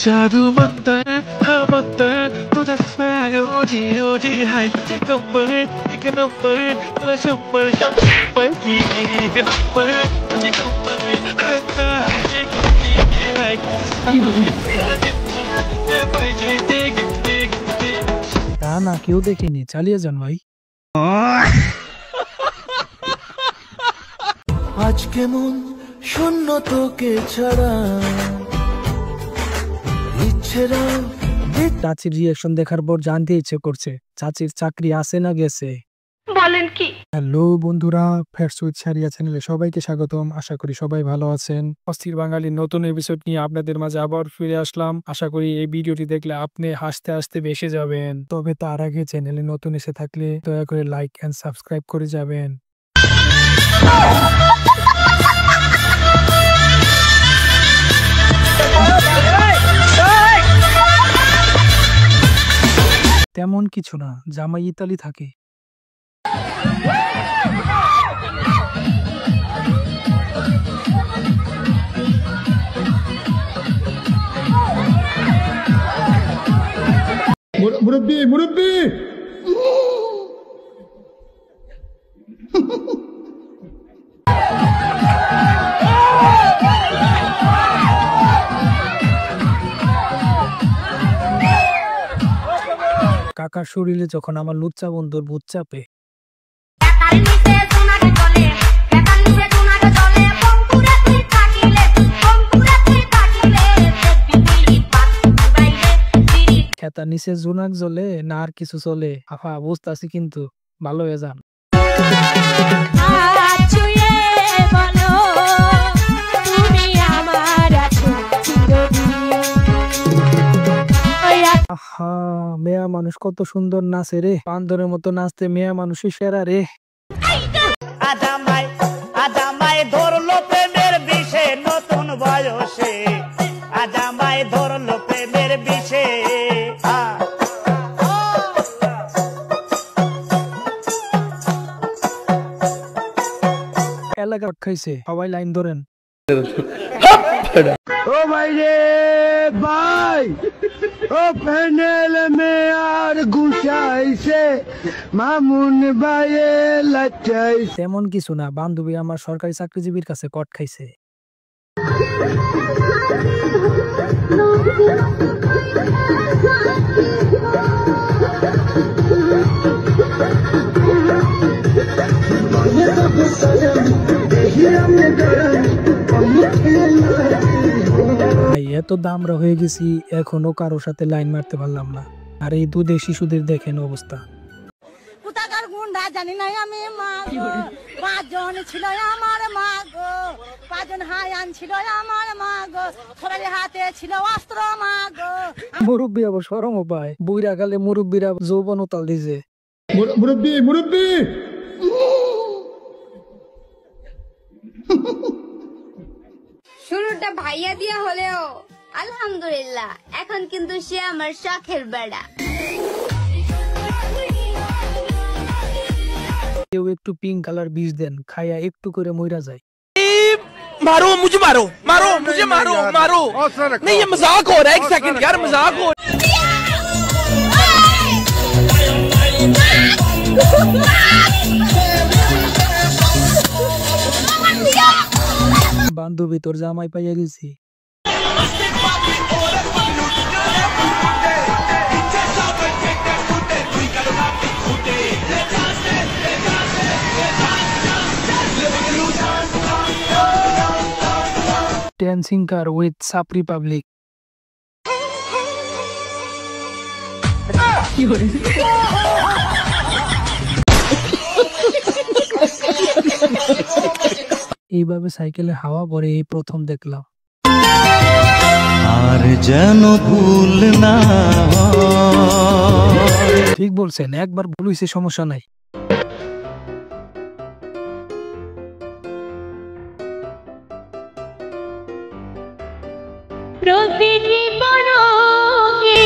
जादू मंतर हाँ मंतर तुझा स्माइल ओजी ओजी हाय नंबर एक नंबर तुझा शंबर शंबर की नंबर তা না কেউ দেখিনি, চালিয়ে যান ভাই। আজ কেমন শূন্য তোকে ছাড়া ইচ্ছেরা। চাচির রিয়াকশন দেখার পর জানতে ইচ্ছে করছে চাচির চাকরি আছে না গেছে। বলেন কি? হ্যালো বন্ধুরা, ফ্যাটস উইথ সারিয়া চ্যানেলে সবাইকে স্বাগতম। আশা করি সবাই ভালো আছেন। অস্থির বাঙালির নতুন এপিসোড নিয়ে আপনাদের মাঝে আবার ফিরে আসলাম। আশা করি এই ভিডিওটি দেখলে আপনি হাসতে হাসতে বেসে যাবেন। তবে তার আগে চ্যানেলে নতুন এসে থাকলে দয়া করে লাইক এন্ড সাবস্ক্রাইব করে যাবেন। তেমন কিছু না, জামাই ইতালি থাকে। মুরব্বি মুরব্বি কাকার শরীরে যখন আমার লুচ্চা বন্ধুর ভূত চাপে। খেতার নিচে জোনাক জ্বলে না আর কিছু চলে। আফা বুঝতাছি, কিন্তু ভালো হয়ে যান। আহা, মেয়া মানুষ কত সুন্দর নাচে রে। বান্দরের মতো নাচতে মেয়া মানুষই সেরা রে। আজামাই ধরলো প্রেমের বিষে নতুন বয়সে। আজামাই ধরলো প্রেমের বিষে। এলাকা খাইছে, সবাই লাইন ধরেন। ও ভাই রে ভাই, ও প্যানেল মে আর গুছাইছে মামুন ভাইয়ে লাচাইছে। তেমন কিছু না, বান্ধবী আমার সরকারি চাকরিজীবীর কাছে কট খাইছে। এত দামরা হয়ে গেছি, এখনো কারোর সাথে লাইন মারতে পারলাম না। আর এই দুধে শিশুদের দেখেন অবস্থা। কোথাকার গুন্ডা জানি না আমি, মা গো। 5 জন ছিল আমার মা গো, 5 জন হায়ান ছিল আমার মা গো, সবারই হাতে ছিল অস্ত্র মা গো। মুরব্বী আবার শরম পায়, বুইরা গালে মুরব্বীরা যৌবন তাল দিছে। মুরব্বি মুরব্বি শুরুটা ভাইয়া দিয়া হলেও আলহামদুলিল্লাহ, এখন কিন্তু সে আমার শখের বেড়া। কেউ একটু পিঙ্ক কালার বীজ দেন, খাইয়া একটু করে মইরা যায়। मारो मुझे, मारो मारो मुझे, मारो मारो। नहीं ये मजाक हो रहा है, एक सेकंड यार, मजाक हो। বান্ধবী তোর জামাই পাইয়া গেছি। Dancing car with Sapri Public. এইভাবে সাইকেলে হাওয়া পরে এই প্রথম দেখলাম। আর যেন ভুল না। ঠিক বলছেন, একবার ভুল হইছে সমস্যা নাই। প্রতিটি পলকে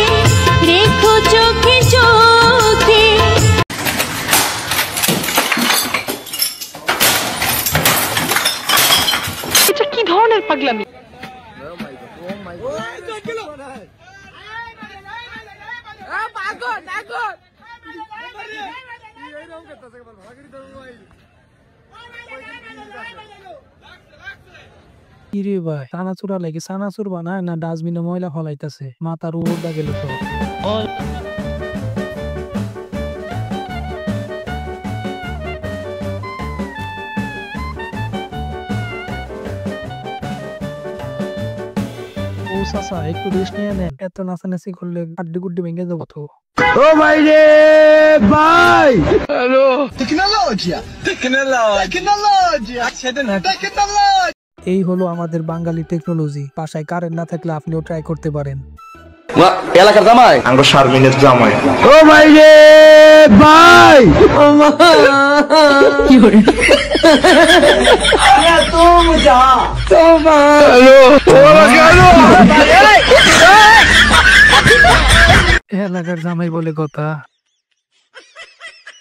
রেখো চোখে চোখে। এটা কি ধরনের পাগলামি? কিরে ভাই চানাচুরা লাগে চানাচুর বানায় না ডাস্টবিনে ময়লা ফলাইতেছে মাথার উড়া গেল তো ও চাচা একটু রেস্ট নিয়ে নেন এত নাচানাচি করলে হাড্ডি গুড্ডি ভেঙে যাবো তো ও ভাই রে ভাই এই হলো আমাদের বাঙালি টেকনোলজি বাসায় কারেন্ট না থাকলে আপনিও ট্রাই করতে পারেন এলাকার জামাই আমরা শারমিনের জামাই ও ভাই রে ভাই এলাকার জামাই বলে কথা